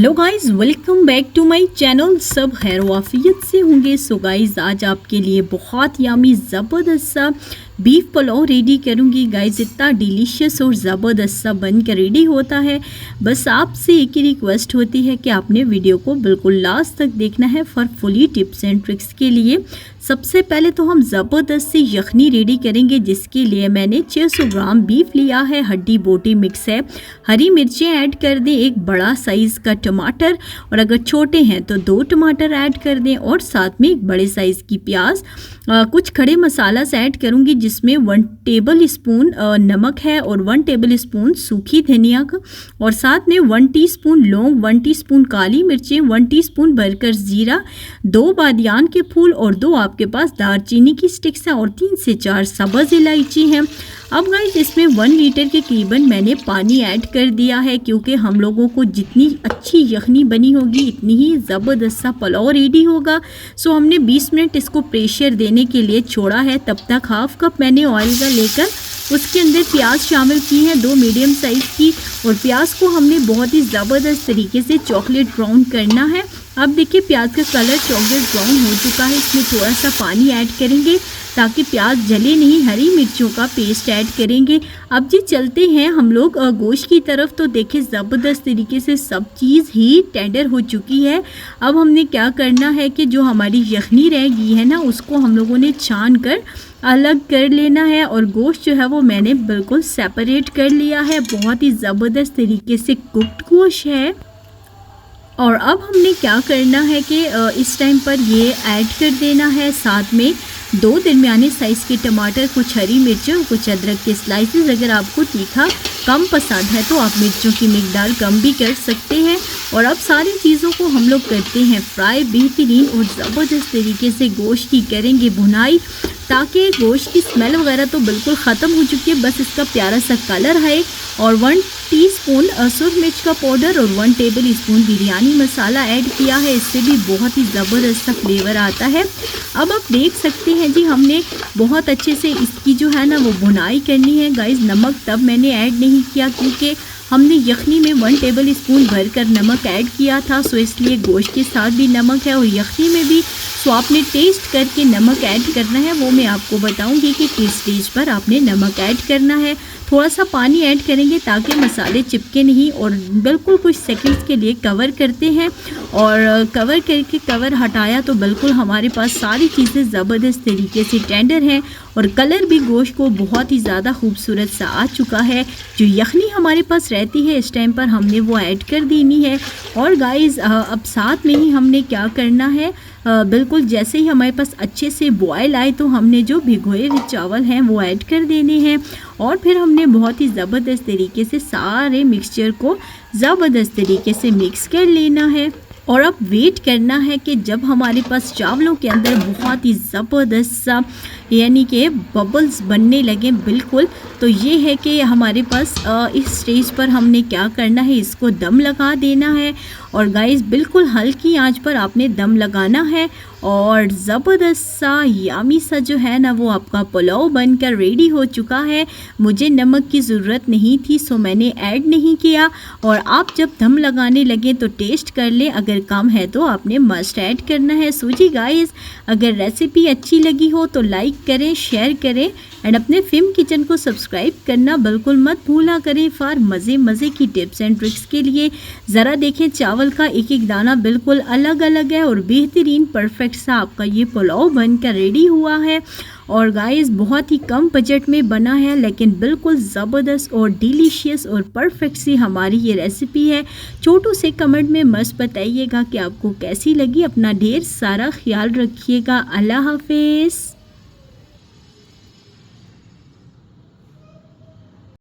Hello guys, welcome back to my channel. सब खैर वाफियत से होंगे। सो गाइस, आज आपके लिए बहुत यामी ज़बरदस्त सा बीफ पुलाव रेडी करूंगी। गाइस, इतना डिलीशियस और ज़बरदस्त सा बन कर रेडी होता है। बस आपसे एक ही रिक्वेस्ट होती है कि आपने वीडियो को बिल्कुल लास्ट तक देखना है for fully tips and tricks के लिए। सबसे पहले तो हम ज़बरदस्त सी यखनी रेडी करेंगे, जिसके लिए मैंने 600 ग्राम बीफ लिया है। हड्डी बोटी मिक्स है। हरी मिर्चें ऐड कर दें, एक बड़ा साइज़ का टमाटर, और अगर छोटे हैं तो 2 टमाटर ऐड कर दें, और साथ में एक बड़े साइज़ की प्याज। कुछ खड़े मसाला ऐड करूंगी, जिसमें 1 टेबल स्पून नमक है और 1 टेबल स्पून सूखी धनिया का, और साथ में 1 टीस्पून लौंग, 1 टीस्पून काली मिर्चें, 1 टीस्पून भरकर जीरा, 2 बादियान के फूल और 2 आपके पास दालचीनी की स्टिक्स हैं, और 3 से 4 सब्ज़ इलायची हैं। अब गाइस, इसमें 1 लीटर के करीबन मैंने पानी ऐड कर दिया है, क्योंकि हम लोगों को जितनी अच्छी यखनी बनी होगी इतनी ही ज़बरदस्त सा पुलाव रेडी होगा। सो हमने 20 मिनट इसको प्रेशर देने के लिए छोड़ा है। तब तक हाफ कप मैंने ऑयल का लेकर उसके अंदर प्याज शामिल की है, 2 मीडियम साइज़ की, और प्याज को हमने बहुत ही ज़बरदस्त तरीके से चॉकलेट ब्राउन करना है। अब देखिए, प्याज का कलर चॉकलेट ब्राउन हो चुका है। इसमें थोड़ा सा पानी ऐड करेंगे ताकि प्याज जले नहीं। हरी मिर्चों का पेस्ट ऐड करेंगे। अब जी चलते हैं हम लोग गोश्त की तरफ। तो देखिए, ज़बरदस्त तरीके से सब चीज़ ही टेंडर हो चुकी है। अब हमने क्या करना है कि जो हमारी यखनी रह गई है ना, उसको हम लोगों ने छान कर अलग कर लेना है, और गोश्त जो है वो मैंने बिल्कुल सेपरेट कर लिया है। बहुत ही ज़बरदस्त तरीके से कुक्ड गोश्त है। और अब हमने क्या करना है कि इस टाइम पर ये ऐड कर देना है, साथ में 2 दरमियाने साइज़ के टमाटर, कुछ हरी मिर्चें और कुछ अदरक के स्लाइसेस। अगर आपको तीखा कम पसंद है तो आप मिर्चों की मिकदार कम भी कर सकते हैं। और अब सारी चीज़ों को हम लोग करते हैं फ्राई। बेहतरीन और ज़बरदस्त तरीके से गोश्त की करेंगे भुनाई, ताकि गोश्त की स्मेल वगैरह तो बिल्कुल ख़त्म हो चुकी है, बस इसका प्यारा सा कलर है। और 1 टीस्पून सुरख मिर्च का पाउडर और 1 टेबल स्पून बिरयानी मसाला ऐड किया है। इससे भी बहुत ही ज़बरदस्त सा फ्लेवर आता है। अब आप देख सकते हैं जी, हमने बहुत अच्छे से इसकी जो है ना वो भुनाई करनी है। गाइस, नमक तब मैंने ऐड नहीं किया, क्योंकि हमने यखनी में 1 टेबल स्पून भरकर नमक ऐड किया था। सो इसलिए गोश्त के साथ भी नमक है और यखनी में भी। सो आपने टेस्ट करके नमक ऐड करना है। वो मैं आपको बताऊंगी कि किस स्टेज पर आपने नमक ऐड करना है। थोड़ा सा पानी ऐड करेंगे ताकि मसाले चिपके नहीं, और बिल्कुल कुछ सेकंड्स के लिए कवर करते हैं। और कवर करके कवर हटाया तो बिल्कुल हमारे पास सारी चीज़ें ज़बरदस्त तरीके से टेंडर हैं, और कलर भी गोश्त को बहुत ही ज़्यादा खूबसूरत सा आ चुका है। जो यखनी हमारे पास रहती है इस टाइम पर हमने वो ऐड कर देनी है। और गाइस, अब साथ में ही हमने क्या करना है, बिल्कुल जैसे ही हमारे पास अच्छे से बॉयल आए तो हमने जो भिगोए हुए चावल हैं वो ऐड कर देने हैं, और फिर हमने बहुत ही ज़बरदस्त तरीके से सारे मिक्सचर को ज़बरदस्त तरीके से मिक्स कर लेना है। और अब वेट करना है कि जब हमारे पास चावलों के अंदर बहुत ही ज़बरदस्त सा यानी कि बबल्स बनने लगे बिल्कुल, तो ये है कि हमारे पास इस स्टेज पर हमने क्या करना है, इसको दम लगा देना है। और गाइस, बिल्कुल हल्की आंच पर आपने दम लगाना है, और ज़बरदस्त सा यामी सा जो है ना वो आपका पुलाव बनकर रेडी हो चुका है। मुझे नमक की ज़रूरत नहीं थी, सो मैंने ऐड नहीं किया। और आप जब दम लगाने लगे तो टेस्ट कर लें, अगर कम है तो आपने मस्ट ऐड करना है। सो जी गाइस, अगर रेसिपी अच्छी लगी हो तो लाइक करें, शेयर करें, एंड अपने फिल्म किचन को सब्सक्राइब करना बिल्कुल मत भूला करें फॉर मज़े की टिप्स एंड ट्रिक्स के लिए। ज़रा देखें, चावल का एक एक दाना बिल्कुल अलग अलग है, और बेहतरीन परफेक्ट सा आपका ये पुलाव बनकर रेडी हुआ है। और गाइस, बहुत ही कम बजट में बना है, लेकिन बिल्कुल ज़बरदस्त और डिलीशियस और परफेक्ट सी हमारी ये रेसिपी है। छोटू से कमेंट में मस्त बताइएगा कि आपको कैसी लगी। अपना ढेर सारा ख्याल रखिएगा। अल्लाह हाफिज़।